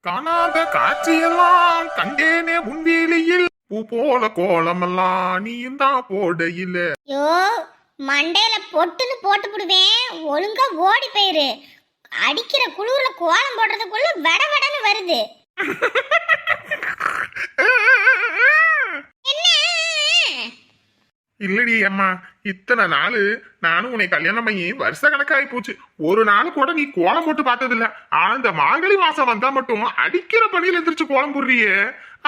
காணாத காட்சியெல்லாம் கண்டேனே முன்வீலியில் பூ போல கோலமெல்லாம் நீயும் தான் போடையில. யோ மண்டையில பொட்டுன்னு போட்டு போடுவேன். ஒழுங்கா ஓடி போயிரு. அடிக்கிற குளிர்ல கோலம் போடுறதுக்குள்ள வட வடன்னு வருது. என்ன இல்லடி அம்மா, இத்தனை நாள் நானும் உன்னை கல்யாணம் பண்ணி வருஷ கணக்காகி போச்சு. ஒரு நாள் கூட நீ கோலம் போட்டு பார்த்தது இல்ல. ஆனா இந்த மார்கழி மாசம் வந்தா மட்டும் அடிக்கிற பணியில எந்திரிச்சு கோலம் போடுறியே,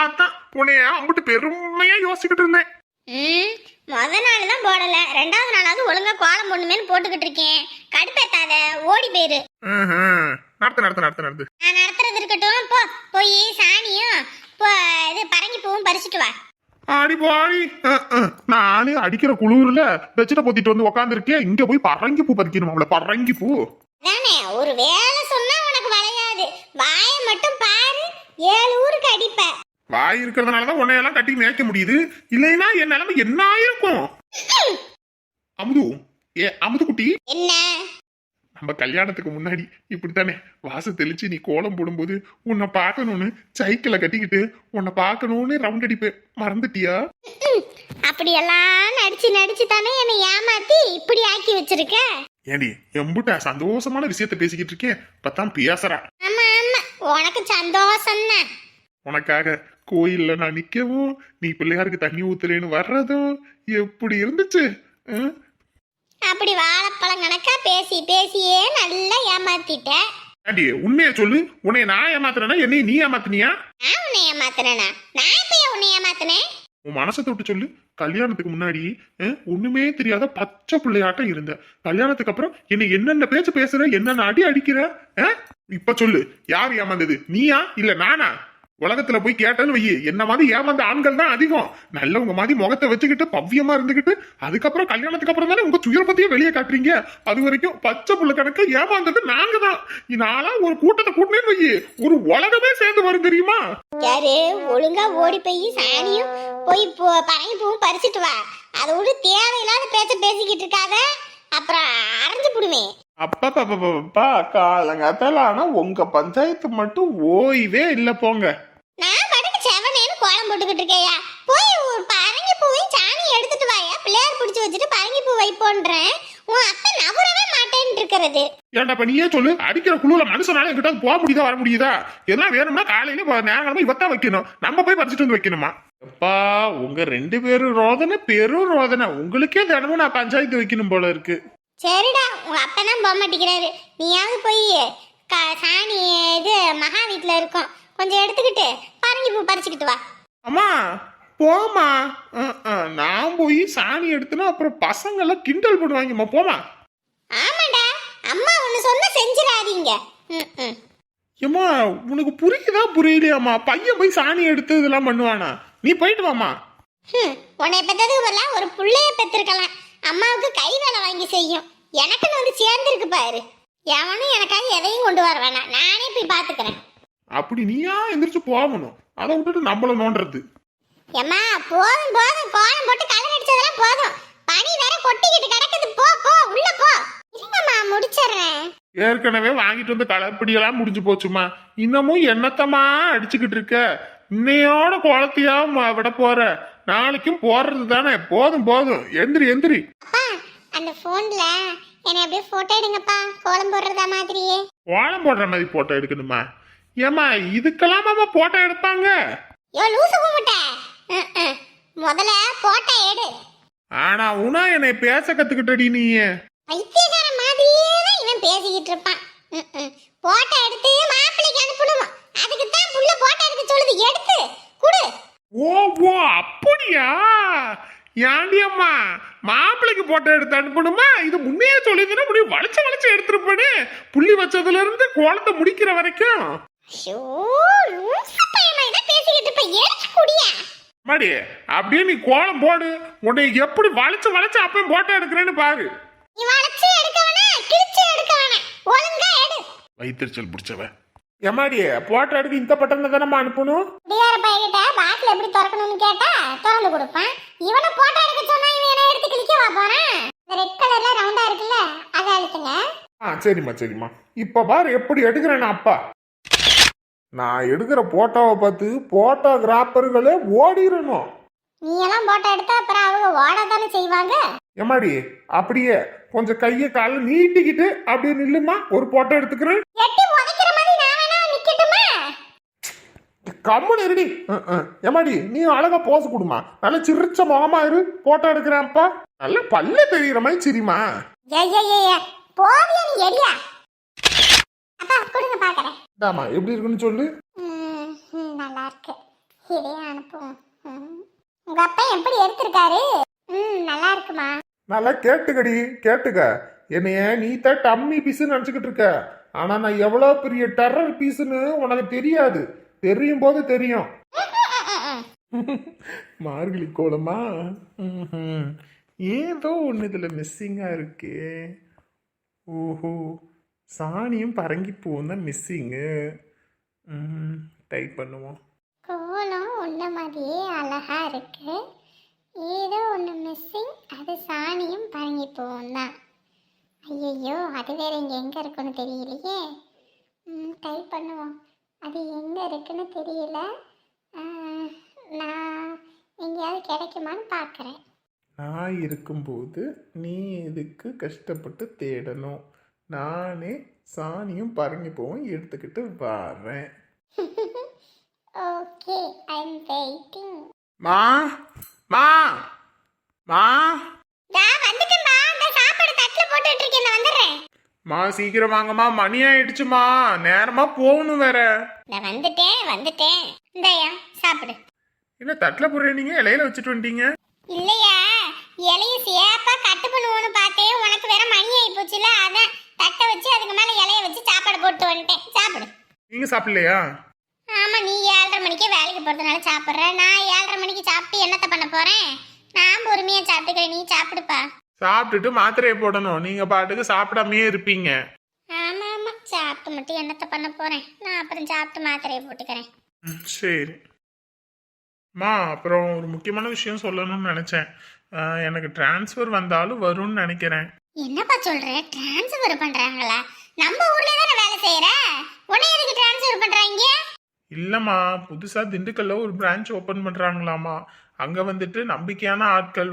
அதான் உன்னைய அம்பிட்டு பெருமையா யோசிச்சுக்கிட்டு இருந்தேன். முத நாள் தான் போடல, ரெண்டாவது நாளாவது ஒழுங்கா கோலம் போடணுமேனு போட்டுக்கிட்டு இருக்கேன். கடுப்பேத்தாத, ஓடி போயிரு. நடத்து நடத்து நடத்து நடத்து. நான் நடத்துறது இருக்கட்டும், போ போய் சாணியும் இது பரங்கி பூவும் பறிச்சுட்டு வா. ஆடி போடி. நானே அடிக்கிற குளிர்ல வெச்சிட்ட பொத்திட்டு வந்து உக்காந்துருக்கேன். இங்க போய் பரங்கி பூ பறிக்கணுமாம்ல, பரங்கி பூ தானே. ஒரு வேலை சொன்னா உனக்கு வளையாது. வாயை மட்டும் பாரு, 7 ஊருக்கு அடிப்ப. வாய் இருக்கிறதுனாலதான் உன்னையெல்லாம் கட்டி மேய்க்க முடியுது. இல்லைன்னா என் நிலைமை என்ன ஆயிருக்கும்? அமுது, அமுது குட்டி, என்ன நம்ம கல்யாணத்துக்கு முன்னாடி இப்படித்தானே வாச தெளிச்சு நீ கோலம் போடும்போது உன்னை பார்க்கணும்னு சைக்கிளை கட்டிக்கிட்டு உன்னை பார்க்கணும்னு ரவுண்ட் அடிப்பேன், மறந்துட்டியா? அப்படியெல்லாம் நடிச்சு நடிச்சு தானே என்னை ஏமாத்தி இப்படி ஆக்கி வச்சிருக்க. ஏடி எம்புட்டா சந்தோஷமான விஷயத்த பேசிக்கிட்டு இருக்கேன், பத்தாம் பேசுறா. ஆமா ஆமா, உனக்கு சந்தோஷம் தான். உனக்காக கோயில்ல நான் நிக்கவும் நீ பிள்ளையாருக்கு தண்ணி ஊத்துறேன்னு வர்றதும் எப்படி இருந்துச்சு? அப்படி வாழைப்பழம் கணக்கா பேசி பேசியே நல்லா ஏமாத்திட்ட. ஆண்டி உண்மையை சொல்லு, உன்னை நான் ஏமாத்துறேன்னா என்னைய நீ ஏமாத்தினியா? நான் உன்னை ஏமாத்துறேனா? நான் இப்ப உன்னை ஏமாத்துனேன்? உன் மனசை தொட்டு சொல்லு. கல்யாணத்துக்கு முன்னாடி ஒண்ணுமே தெரியாத பச்சை பிள்ளையாட்டம் இருந்த, கல்யாணத்துக்கு அப்புறம் என்னை என்னென்ன பேச்சு பேசுற, என்னென்ன அடி அடிக்கிற. இப்ப சொல்லு, யார் ஏமாந்தது, நீயா இல்ல நானா? உலகத்துல போய் கேட்டேன்னு வை, என்ன மாதிரி ஏமாந்த ஆண்கள் தான் அதிகம். நல்ல உங்க மாதிரி முகத்தை வச்சுக்கிட்டு பவ்யமா இருந்துகிட்டு அதுக்கப்புறம் கல்யாணத்துக்கு அப்புறம் தானே உங்க துயர பத்தியே வெளியே காட்டுறீங்க. அது வரைக்கும் பச்சை புள்ள கணக்கு ஏமாந்தது நாங்க தான். நாளா ஒரு கூட்டத்தை கூட்டினேன்னு வை, ஒரு உலகமே சேர்ந்து வரும் தெரியுமா? யாரு ஒழுங்கா ஓடி போய் சாணியும் போய் பரங்கி பூவும் பறிச்சுட்டு வா. அது ஒரு தேவையில்லாத பேச்ச பேசிக்கிட்டு இருக்காத, அப்புறம் அரைஞ்சு புடுமே. அப்பா காலங்காத்தால ஆனா உங்க பஞ்சாயத்து மட்டும் ஓய்வே இல்ல போங்க. நான் படுக்க செவனேன்னு கோலம் போட்டுக்கிட்டு இருக்கேயா, போய் ஒரு பரங்கி பூவையும் சாணியும் எடுத்துட்டு வாயா. பிள்ளையார் பிடிச்சி வச்சுட்டு பரங்கி பூ வைப்போன்றேன். உன் அப்பா நவரவே மாட்டேன்னு இருக்கிறது. ஏன்டா இப்ப நீயே சொல்லு, அடிக்கிற குழுல மனுஷனால எங்கிட்ட போக முடியுதா, வர முடியுதா? எல்லாம் வேணும்னா காலையில நேரம் இவத்தான் வைக்கணும், நம்ம போய் பறிச்சுட்டு வந்து வைக்கணுமா? அப்பா உங்க 2 பேரும் ரோதனை பெரும் ரோதனை. உங்களுக்கே தினமும் நான் பஞ்சாயத்து வைக்கணும் போல இருக்கு. சரிடா, உங்க அப்பா தான் போக மாட்டேங்கிறாரு. நீயாவது போய் சாணி இது மகா வீட்டுல இருக்கும், கொஞ்சம் எடுத்துக்கிட்டு பரங்கி பூ பறிச்சுக்கிட்டு வா. அம்மா போமா. நான் போய் சாணி எடுத்துனா அப்புறம் பசங்க எல்லாம் கிண்டல் பண்ணுவாங்கம்மா, போமா. ஆமாடா, அம்மா ஒண்ணு சொன்னா செஞ்சிடாதீங்க. ஏம்மா உனக்கு புரியுதா புரியலையாம்மா? பையன் போய் சாணி எடுத்து இதெல்லாம் பண்ணுவானா? நீ போயிட்டு வாமா. உன்னை பெற்றதுக்கு பதிலா ஒரு புள்ளைய பெற்றிருக்கலாம். அம்மாவுக்கு கை வேலை வாங்கி செய்யும். எனக்குன்னு வந்து சேர்ந்துருக்கு பாரு. எவனும் எனக்காக எதையும் கொண்டு வர வேணாம், நானே போய் பாத்துக்கிறேன். அப்படி நீயா எந்திரிச்சு போகணும், அதை விட்டுட்டு நம்மள நோண்டுறது. ஏம்மா போதும் போதும், கோலம் போட்டு கலர் அடிச்சதெல்லாம் போதும். பனி வேற கொட்டிக்கிட்டு கிடக்குது. போ போ உள்ள போ. இல்லம்மா முடிச்சிடுறேன். ஏற்கனவே வாங்கிட்டு வந்து கலப்படியெல்லாம் முடிஞ்சு போச்சுமா, இன்னமும் என்னத்தமா அடிச்சுக்கிட்டு இருக்க? இன்னையோட கோலத்தையா விட போற? நாளைக்கும் போடுறது தானே. போதும் போதும், எந்திரி எந்திரி. அப்பா அந்த போன்ல என்னை அப்படியே போட்டோ எடுங்கப்பா, கோலம் போடுறதா மாதிரியே. கோலம் போடுற மாதிரி போட்டோ எடுக்கணுமா? ஏமா இதுக்கெல்லாம் போட்டோ எடுப்பாங்க? யோ லூசு கும்பிட்ட, முதல்ல போட்டோ எடு. ஆனா உனா என்னை பேச கத்துக்கிட்டடி நீ. பைத்தியக்கார மாதிரியே தான் இவன் பேசிக்கிட்டு இருப்பான். போட்டோ எடுத்து மாப்பிள்ளைக்கு அனுப்பணுமா? அதுக்கு தான் புள்ள போட்டோ எடுக்க சொல்லுது, எடுத்து குடு. ஓ ஓ அப்படியா? ஏண்டி அம்மா மாப்பிள்ளைக்கு போட்டோ எடுத்து அனுப்பணுமா? இது முன்னையே சொல்லிதுன்னா முடியும் வளைச்சு வளைச்சு எடுத்துருப்பேனே, புள்ளி வச்சதுல இருந்து கோலத்தை முடிக்கிற வரைக்கும். ஐயோ லூசு பையனா இத பேசிக்கிட்டு இருப்ப, எடுத்து குடியா. மாடி அப்படியே நீ கோலம் போடு, உன்னை எப்படி வளைச்சு வளைச்சு அப்பயும் போட்டோ எடுக்கிறேன்னு பாரு. நீ வளைச்சு எடுக்க வேணாம், கிழிச்சு எடுக்க வேணாம், ஒழுங்கா எடு. வயிற்றுச்சல் பிடிச்சவ. எம்மாடி போட்டோ எடுக்க இந்த பட்டனை தானே அனுப்பணும்? டிஆர் பையகிட்ட பாட்டில் எப்படி திறக்கணும்னு கேட்டா திறந்து கொடுப்பான். இவனை போட்டோ எடுக்க சொன்னா இவன் என்ன எடுத்து கிழிக்கவா போறான்? இந்த ரெட் கலர்ல ரவுண்டா இருக்குல்ல, அதை அழுத்துங்க. சரிம்மா சரிம்மா. இப்ப பாரு எப்படி எடுக்கிறேன் அப்பா. நான் எடுக்கிற போட்டோவை பார்த்து போட்டோகிராஃபர்களே ஓடிடணும். நீ எல்லாம் போட்டோ எடுத்தா அப்புறம் அவங்க ஓட தானே செய்வாங்க. எம்மாடி அப்படியே கொஞ்சம் கையை காலை நீட்டிக்கிட்டு அப்படியே நில்லுமா, ஒரு போட்டோ எடுத்துக்கிறேன். எட்டி உதைக்கிற மாதிரி நான் வேணா நிக்கட்டுமா? கம்முன்னு இருடி. எம்மாடி நீ அழகா போஸ் கொடுமா, நல்ல சிரிச்ச முகமா இரு, போட்டோ எடுக்கிறேன்ப்பா. நல்ல பல்ல தெரியுற மாதிரி சிரிமா. ஏய் போவியா நீ எடியா? அப்பா கொடுங்க பாக்குறேன். ஆமா எப்படி இருக்குன்னு சொல்லு. நல்லா இருக்கு, இதே அனுப்புவோம். உங்க அப்பா எப்படி எடுத்திருக்காரு? நல்லா இருக்குமா? நல்லா கேட்டுக்கடி, கேட்டுக்க. என்னைய நீ தான் டம்மி பீஸ்ன்னு நினச்சிக்கிட்டு இருக்க, ஆனா நான் எவ்வளோ பெரிய டெரர் பீஸ்ன்னு உனக்கு தெரியாது. தெரியும் போது தெரியும். மார்கழி கோலமா? ஏதோ ஒன்று இதில் மிஸ்ஸிங்காக இருக்கே. ஓஹோ, சாணியும் பரங்கி பூவும் தான் மிஸ்ஸிங்கு. டைப் பண்ணுவோம். கோலம் ஒன்ன மாதிரியே அழகா இருக்கு, ஏதோ ஒன்று மிஸ்ஸிங், அது சாணியும் பரங்கி போகும் தான். ஐயோ அது வேற இங்கே எங்கே இருக்குன்னு தெரியலையே. டைப் பண்ணுவோம். அது எங்கே இருக்குன்னு தெரியல. நான் எங்கேயாவது கிடைக்குமான்னு பார்க்குறேன். நான் இருக்கும்போது நீ எதுக்கு கஷ்டப்பட்டு தேடணும், நானே சாணியும் பரங்கி பூவும் எடுத்துக்கிட்டு வரேன். Okay, I am waiting. மா மா மா வந்துட்டேன்பா, இந்த சாப்பாடு தட்டில் போட்டுட்டு இருக்கேன், நான் வந்துடுறேன். மா சீக்கிரம் வாங்கம்மா, மணி ஆயிடுச்சுமா, நேரமா போகணும் வேற. நான் வந்துட்டேன். இந்தாயா சாப்பிடு. என்ன தட்டில் போடுற, நீங்க இலையில வச்சுட்டு வந்துட்டீங்க? இல்லையா, இலைய சேப்பா கட்டு பண்ணுவோன்னு பார்த்தேன், உனக்கு வேற மணி ஆகி போச்சுல, அதான் தட்டை வச்சு அதுக்கு மேல இலைய வச்சு சாப்பாடு போட்டு வந்துட்டேன். சாப்பிடு. நீங்க சாப்பிடலையா? ஆமா, நீ 7:30 மணிக்கே வேலைக்கு போறதுனால சாப்பிட்ற, நான் 7:30 மணிக்கு சாப்பிட்டு என்னத்த பண்ண போறேன்? நான் பொறுமையா சாப்பிட்டுக்கிறேன், நீ சாப்பிடுப்பா. சாப்பிட்டுட்டு மாத்திரையை போடணும், நீங்க பாட்டுக்கு சாப்பிடாமையே இருப்பீங்க. ஆமா சாப்பிட்டு மட்டும் என்னத்த பண்ண போறேன், நான் அப்புறம் சாப்பிட்டு மாத்திரையை போட்டுக்கிறேன். சரி மா, அப்புறம் ஒரு முக்கியமான விஷயம் சொல்லணும்னு நினைச்சேன். எனக்கு டிரான்ஸ்ஃபர் வந்தாலும் வரும்னு நினைக்கிறேன். என்னப்பா சொல்ற? டிரான்ஸ்ஃபர் பண்றாங்களா? நம்ம ஊர்லயே தானே வேலை செய்யற, உன்னை எதுக்கு டிரான்ஸ்ஃபர் பண்றாங்க? இல்லம்மா, புதுசா திண்டுக்கல்ல ஒரு பிரான்ச் ஓபன் பண்றாங்களாமா. அங்க வந்துட்டு நம்பிக்கையான ஆட்கள்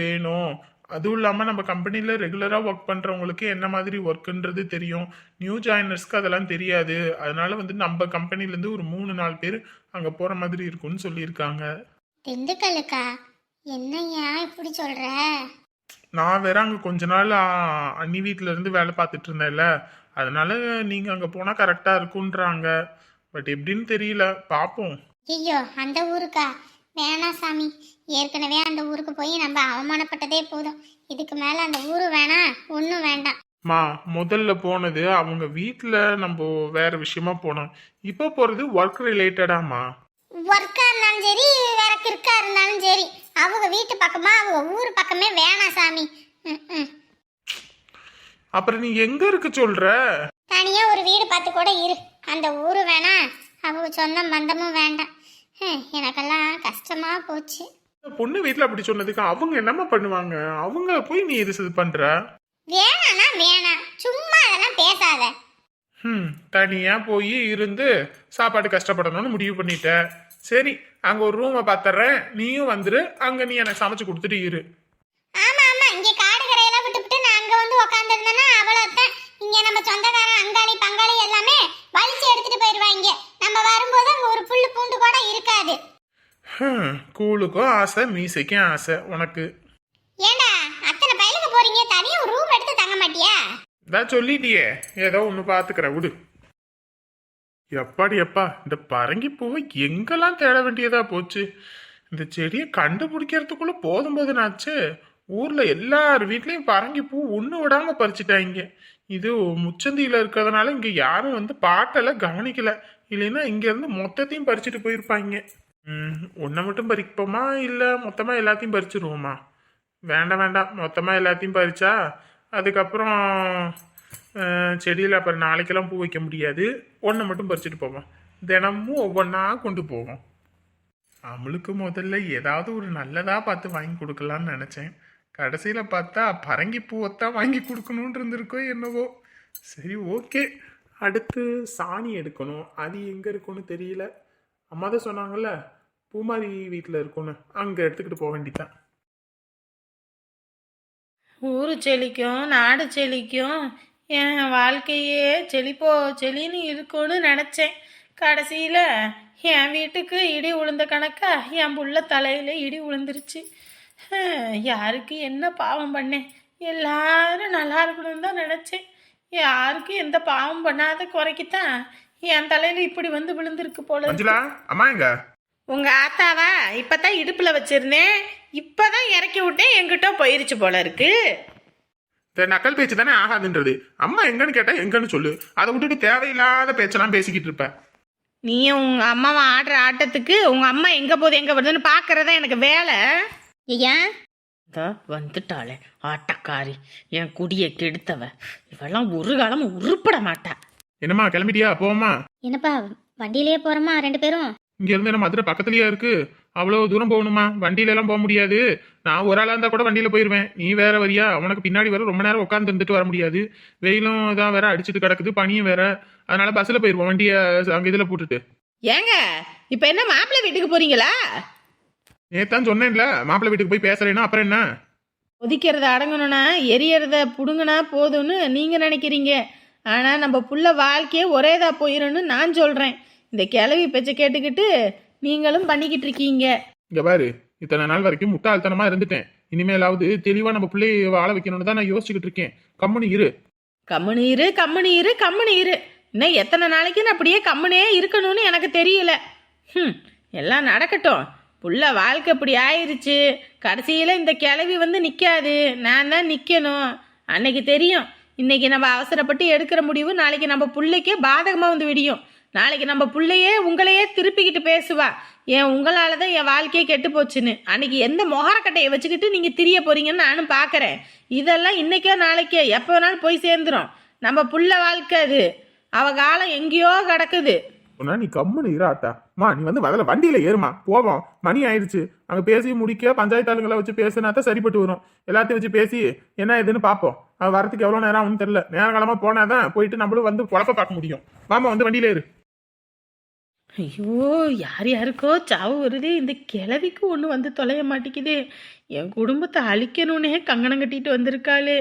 வேணும். அதுவும் இல்லாமல் நம்ம கம்பெனியில் ரெகுலராக ஒர்க் பண்ணுறவங்களுக்கு என்ன மாதிரி ஒர்க்குன்றது தெரியும், நியூ ஜாயினர்ஸ்க்கு அதெல்லாம் தெரியாது. அதனால நம்ம கம்பெனிலேருந்து ஒரு 3-4 பேர் அங்கே போகிற மாதிரி இருக்குன்னு சொல்லியிருக்காங்க. திண்டுக்கல்லுக்கா? என்னையா இப்படி சொல்கிற? நான் வேற அங்கே கொஞ்ச நாள் அண்ணி வீட்டிலேருந்து வேலை பார்த்துட்டு இருந்தேன்ல, அதனால நீங்கள் அங்கே போனால் கரெக்டாக இருக்குன்றாங்க. பட் எப்படின்னு தெரியல, பார்ப்போம். ஐயோ அந்த ஊருக்கா? வேணாம் சாமி, ஏற்கனவே அந்த ஊருக்கு போய் நம்ம அவமானப்பட்டதே போதும், இதுக்கு மேல அந்த ஊரு வேணாம், ஒன்றும் வேண்டாம். மா, முதல்ல போனது அவங்க வீட்டில் நம்ம வேற விஷயமா போனோம், இப்போ போகிறது ஒர்க் ரிலேட்டடாமா. ஒர்க்கா இருந்தாலும் சரி, வேற கிற்கா இருந்தாலும் சரி, அவங்க வீட்டு பக்கமா அவங்க ஊர் பக்கமே வேணாம் சாமி. அப்புறம் நீ எங்க இருக்கு சொல்ற? தனியா ஒரு வீடு பார்த்து கூட இரு, அந்த ஊரு வேணாம், அவங்க சொந்தம் பந்தமும் வேண்டாம். எனக்கெல்லாம் கஷ்டமா போச்சு. பொண்ணு வீட்டுல அப்படி சொன்னதுக்கு அவங்க என்னமா பண்ணுவாங்க? அவங்கள போய் நீ இது பண்ற? வேணானா வேணாம், சும்மா அதெல்லாம் பேசாத. தனியா போய் இருந்து சாப்பாடு கஷ்டப்படணும்னு முடிவு பண்ணிட்ட. சரி, அங்க ஒரு ரூமை பாத்துறேன், நீயும் வந்துரு, அங்க நீ எனக்கு சமைச்சு கொடுத்துட்டு இரு. ஆமா இங்க காடு கரையெல்லாம் விட்டுவிட்டு நான் அங்க உட்கார்ந்து இருந்தேன்னா அவ்வளவுதான். இங்க நம்ம சொந்தக்காரன் அங்காளி பங்காளி எல்லாமே வலிச்சு எடுத்துட்டு போயிருவாங்க. நம்ம வரும்போது அங்க ஒரு புல்லு பூண்டு கூட இருக்காது. கூழுக்கும் ஆசை, மீசைக்கும் ஆசை உனக்கு. ஏண்டா அத்தனை பையலுக்கு போறீங்க, தனியா ஒரு ரூம் எடுத்து தங்க மாட்டியா? தான் சொல்லிட்டியே, ஏதோ ஒண்ணு பாத்துக்கிற விடு. எப்பாடி எப்பா, இந்த பரங்கி பூவை எங்கெல்லாம் தேட வேண்டியதா போச்சு. இந்த செடியை கண்டுபிடிக்கிறதுக்குள்ள போதும் போதுனாச்சு. ஊர்ல எல்லார் வீட்லயும் பரங்கி பூ ஒண்ணு விடாம பறிச்சுட்டாங்க. இது முச்சந்தியில இருக்கிறதுனால இங்க யாரும் பாட்டல கவனிக்கல, இல்லைன்னா இங்க இருந்து மொத்தத்தையும் பறிச்சுட்டு போயிருப்பாங்க. ஒன்றை மட்டும் பறிப்போமா இல்லை மொத்தமா எல்லாத்தையும் பறிச்சிருவோமா? வேண்டாம், மொத்தமா எல்லாத்தையும் பறிச்சா அதுக்கப்புறம் செடியில் அப்புறம் நாளைக்கெல்லாம் பூ வைக்க முடியாது. ஒன்றை மட்டும் பறிச்சுட்டு போவோம், தினமும் ஒவ்வொன்றா கொண்டு போவோம். அவளுக்கு முதல்ல ஏதாவது ஒரு நல்லதா பார்த்து வாங்கி கொடுக்கலான்னு நினச்சேன். கடைசியில் பார்த்தா பரங்கி பூவைத்தான் வாங்கி கொடுக்கணுன்னு இருந்திருக்கோ என்னவோ. சரி ஓகே, அடுத்து சாணி எடுக்கணும். அது எங்க இருக்குன்னு தெரியல. அம்மா தான் சொன்னாங்கல்ல பூமாரி வீட்டில் இருக்கும்னு, அங்க எடுத்துக்கிட்டு போக வேண்டியதான். ஊரு செழிக்கும் நாடு செழிக்கும் என் வாழ்க்கையே செழிப்போ செழின்னு இருக்கும்னு நினச்சேன். கடைசியில் என் வீட்டுக்கு இடி விழுந்த கணக்கா என் புள்ள தலையில் இடி விழுந்துருச்சு. யாருக்கு என்ன பாவம் பண்ணேன்? எல்லாரும் நல்லா இருக்கணும்னு தான் நினச்சேன். யாருக்கும் எந்த பாவம் பண்ணாத குறைக்குத்தான் என் தலையில் இப்படி வந்து விழுந்திருக்கு போல இருக்கு. அம்மா எங்க? உங்க ஆத்தாவா இப்பதான் இடுப்புல வச்சிருந்தேன், இப்பதான் இறக்கி விட்டேன், எங்கிட்ட போயிருச்சு போல இருக்கு. நக்கல் பேச்சு தானே ஆகாதுன்றது. அம்மா எங்கன்னு கேட்டா எங்கன்னு சொல்லு. அதை விட்டுட்டு தேவையில்லாத பேச்செல்லாம் பேசிக்கிட்டு இருப்ப. நீயும் உங்க அம்மாவை ஆடுற ஆட்டத்துக்கு உங்க அம்மா எங்க போகுது எங்க வருதுன்னு பாக்குறதா எனக்கு வேலை. ஏன் வந்துட்டாளே ஆட்டக்காரி, என் குடியை கெடுத்தவ, இவெல்லாம் ஒரு காலம் உருப்பட மாட்டா. என்னம்மா கிளம்பிட்டியா? போமா. என்னப்பா வண்டியிலேயே போறோமா 2 பேரும்? இங்க இருந்து என்ன மதுரை பக்கத்துலயே இருக்கு. அவ்வளவு தூரம் போகணுமா? வண்டியில எல்லாம் போக முடியாது. நான் ஒரு ஆளா இருந்தா கூட வண்டியில போயிருவேன். நீ வேற வரியா? உனக்கு பின்னாடி வேற ரொம்ப நேரம் உட்காந்து இருந்துட்டு வர முடியாது. வெயிலும் தான் வேற அடிச்சுட்டு கிடக்குது, பனியும் வேற. அதனால பஸ்ல போயிருவோம், வண்டிய அங்க இதுல போட்டுட்டு. ஏங்க இப்ப என்ன மாப்பிள்ளை வீட்டுக்கு போறீங்களா? நேத்தான் சொன்னேன்ல மாப்பிள்ளை வீட்டுக்கு போய் பேசுறேன்னா அப்புறம் என்ன? ஒதிக்கிறத அடங்கணும்னா எரியறத புடுங்கினா போதும்னு நீங்க நினைக்கிறீங்க. ஆனா நம்ம புள்ள வாழ்க்கையே ஒரேதா போயிரும்னு நான் சொல்றேன். இந்த கிளவி பேச்சை கேட்டுக்கிட்டு நீங்களும் பண்ணிக்கிட்டு இருக்கீங்க. இங்க பாரு, இத்தனை நாள் வரைக்கும் முட்டாள்தனமா இருந்துட்டேன். இனிமேலாவது தெளிவா நம்ம பிள்ளைய வாழ வைக்கணும்னு தான் நான் யோசிச்சுக்கிட்டு இருக்கேன். கம்முனு இரு. கம்முனு இரு கம்முனு இரு கம்முனு இரு. இன்னும் எத்தனை நாளைக்கு நான் அப்படியே கம்முனே இருக்கணும்னு எனக்கு தெரியல. எல்லாம் நடக்கட்டும். புள்ள வாழ்க்கை இப்படி ஆயிருச்சு. கடைசியில் இந்த கிளவி வந்து நிற்காது, நான் தான் நிற்கணும். அன்னைக்கு தெரியும். இன்னைக்கு நம்ம அவசரப்பட்டு எடுக்கிற முடிவு நாளைக்கு நம்ம பிள்ளைக்கே பாதகமாக வந்து விடியும். நாளைக்கு நம்ம பிள்ளையே உங்களையே திருப்பிக்கிட்டு பேசுவா, ஏன் உங்களால் தான் என் வாழ்க்கையே கெட்டு போச்சுன்னு. அன்னைக்கு எந்த மொகரக்கட்டையை வச்சுக்கிட்டு நீங்கள் திரிய போறீங்கன்னு நானும் பார்க்குறேன். இதெல்லாம் இன்னைக்கோ நாளைக்கோ எப்போ வேணாலும் போய் சேர்ந்துடும். நம்ம புள்ள வாழ்க்கை அது. அவ காலம் எங்கேயோ கிடக்குது. நீ கம்முனு இராட்டா. நீ வந்து முதல்ல வண்டியில ஏறுமா, போவோம். மணி ஆயிடுச்சு. அங்க பேசி முடிக்க பஞ்சாயத்து ஆளுங்களை வச்சு பேசினா தான் சரிப்பட்டு வரும். எல்லாத்தையும் வச்சு பேசி என்ன ஏதுன்னு பார்ப்போம். அது வரத்துக்கு எவ்வளவு நேரம் ஆகும்னு தெரியல. நேரம் காலமா போனாதான் போயிட்டு நம்மளும் வந்து குழப்ப பார்க்க முடியும். மாமா வந்து வண்டியில ஏறு. ஐயோ, யார் யாருக்கோ சாவு வருதே. இந்த கிழவிக்கு ஒன்று வந்து தொலைய மாட்டேங்குதே. என் குடும்பத்தை அழிக்கணும்னே கங்கணம் கட்டிட்டு வந்திருக்காளே.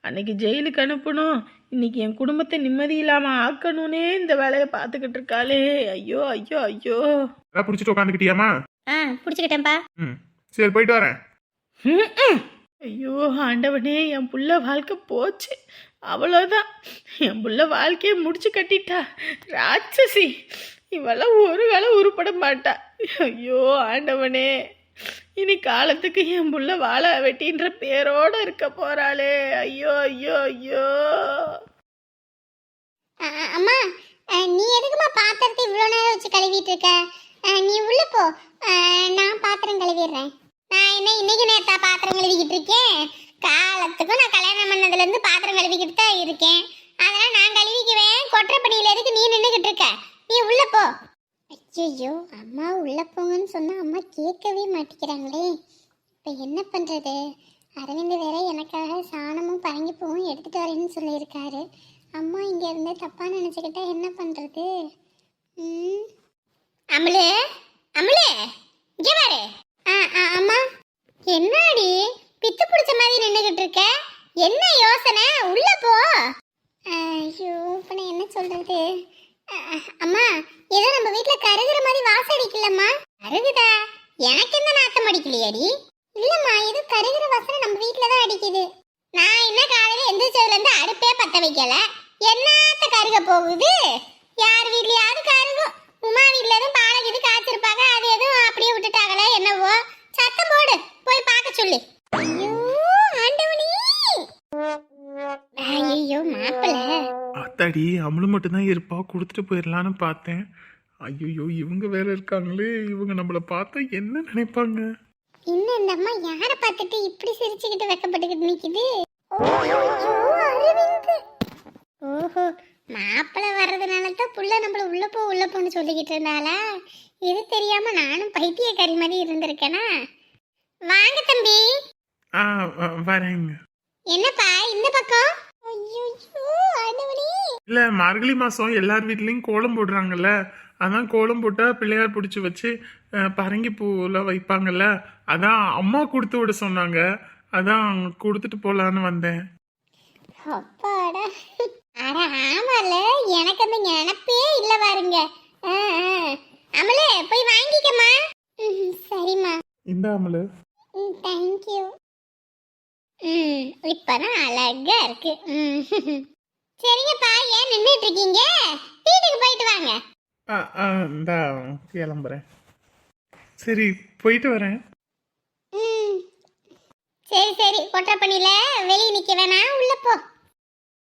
அன்னைக்கு ஜெயிலுக்கு அனுப்பணும், இன்னைக்கு என் குடும்பத்தை நிம்மதி இல்லாமல் ஆக்கணும்னே இந்த வேலையை பார்த்துக்கிட்டு இருக்காளே. ஐயோ ஐயோ ஐயோ. பிடிச்சிட்டு உட்காந்துக்கிட்டியாமா? பிடிச்சிக்கிட்டேன்ப்பா. சரி, போயிட்டு வரேன். ஐயோ ஆண்டவனே, என் புள்ள வாழ்க்கை போச்சு. அவ்வளோதான், என் புள்ள வாழ்க்கையை முடிச்சு கட்டிட்டா ராட்சசி. இவெல்லாம் ஒரு வேளை உருப்பட மாட்டா. ஐயோ ஆண்டவனே, இனி காலத்துக்கு என் புள்ள வாழ வெட்டின்ற பேரோட இருக்க போறாளே. ஐயோ ஐயோ ஐயோ. அம்மா, நீ எதுக்குமா பாத்திரத்தை இவ்வளோ நேரம் வச்சு கழுவிட்டு இருக்க? நீ உள்ள போ, நான் பாத்திரம் கழுவிடுறேன். நான் என்ன இன்னைக்கு நேத்தா பாத்திரம் கழுவிக்கிட்டு இருக்கேன்? காலத்துக்கும் நான் கல்யாணம் பண்ணதுலேருந்து பாத்திரம் கழுவிக்கிட்டு தான் இருக்கேன். அதெல்லாம் நான் கழுவிக்குவேன். கொற்றை பணியில் எதுக்கு நீ நின்றுக்கிட்டு இருக்க? நீ உள்ள போ. ஐயோ, அம்மா உள்ள போங்கன்னு சொன்னா அம்மா கேட்கவே மாட்டேங்கிறாங்களே. இப்போ என்ன பண்றது? அரவிந்த் வேற எனக்காக சாணமும் பரங்கி பூவும் எடுத்துட்டு வரேன்னு சொல்லியிருக்காரு. அம்மா இங்க இருந்து தப்பா நினைச்சுக்கிட்டா என்ன பண்றது? அமலு, அமலு, இங்க பாரு. அம்மா, என்னடி பித்து பிடிச்ச மாதிரி நின்றுகிட்டு இருக்க? என்ன யோசனை? உள்ள போ. ஐயோ, இப்போ நான் என்ன சொல்றது? அம்மா, ஏதோ நம்ம வீட்டுல கருகுற மாதிரி வாசம் அடிக்கலம்மா. கருகுதா? எனக்கு எந்த நாத்தம் அடிக்கலையாடி? இல்லம்மா, ஏதோ கருகுற வாசனை நம்ம வீட்டுல தான் அடிக்குது. நான் என்ன காலையில எந்திரிச்சதுல இருந்து அடுப்பே பத்த வைக்கல. என்னத்த கருக போகுது? யார் வீட்லயாவது கருகும். உமா வீட்டுல எதுவும் பாலகிது காய்ச்சிருப்பாங்க, அது எதுவும் அப்படியே விட்டுட்டாங்களா என்னவோ. சத்தம் போடு, போய் பார்க்க சொல்லு. ஐயோ ஆண்டவனே. ஐயோ மாப்பிள்ள. அத்தாடி, அம்மளு மட்டும்தான் இருப்பா, கொடுத்துட்டு போயிடலான்னு பார்த்தேன். ஐயோ, இவங்க வேற இருக்காங்களே. இவங்க நம்மள பார்த்தா என்ன நினைப்பாங்க? இன்னும் இந்த அம்மா யாரை பார்த்துட்டு இப்படி சிரிச்சுக்கிட்டு வெக்கப்பட்டுக்கிட்டு நிக்குது? ஓஹோ, மாப்பிள்ளை வர்றதுனால தான் புள்ள நம்மள உள்ள போன்னு சொல்லிக்கிட்டு இருந்தாளா? இது தெரியாம நானும் பைத்தியக்காரி மாதிரி இருந்திருக்கேனா? வாங்க தம்பி. வரேங்க. என்னப்பா இந்த பக்கம்? ஐயோ ஆண்டவனே. இல்ல மார்கழி மாசம் எல்லார் வீட்லயும் கோலம் போடுறாங்கல்ல, அதான் கோலம் போட்டா பிள்ளையார் பிடிச்சி வச்சு பரங்கி பூலாம் வைப்பாங்கல்ல, அதான் அம்மா கொடுத்து விட சொன்னாங்க, அதான் கொடுத்துட்டு போலான்னு வந்தேன். அப்பாடா. அட ஆமால, எனக்கு அந்த நினப்பே இல்ல பாருங்க. அமலே போய் வாங்கிக்கம்மா. சரிம்மா. இந்த அமலு. தேங்க்யூ. இப்பதான் அழகா இருக்கு. சரிங்கப்பா, ஏன் நின்றுட்டு இருக்கீங்க? வீட்டுக்கு போயிட்டு வாங்க. இந்த கிளம்புறேன். சரி போயிட்டு வரேன். சரி சரி, கொட்டை பண்ணில வெளியே நிக்க வேணாம், உள்ள போ.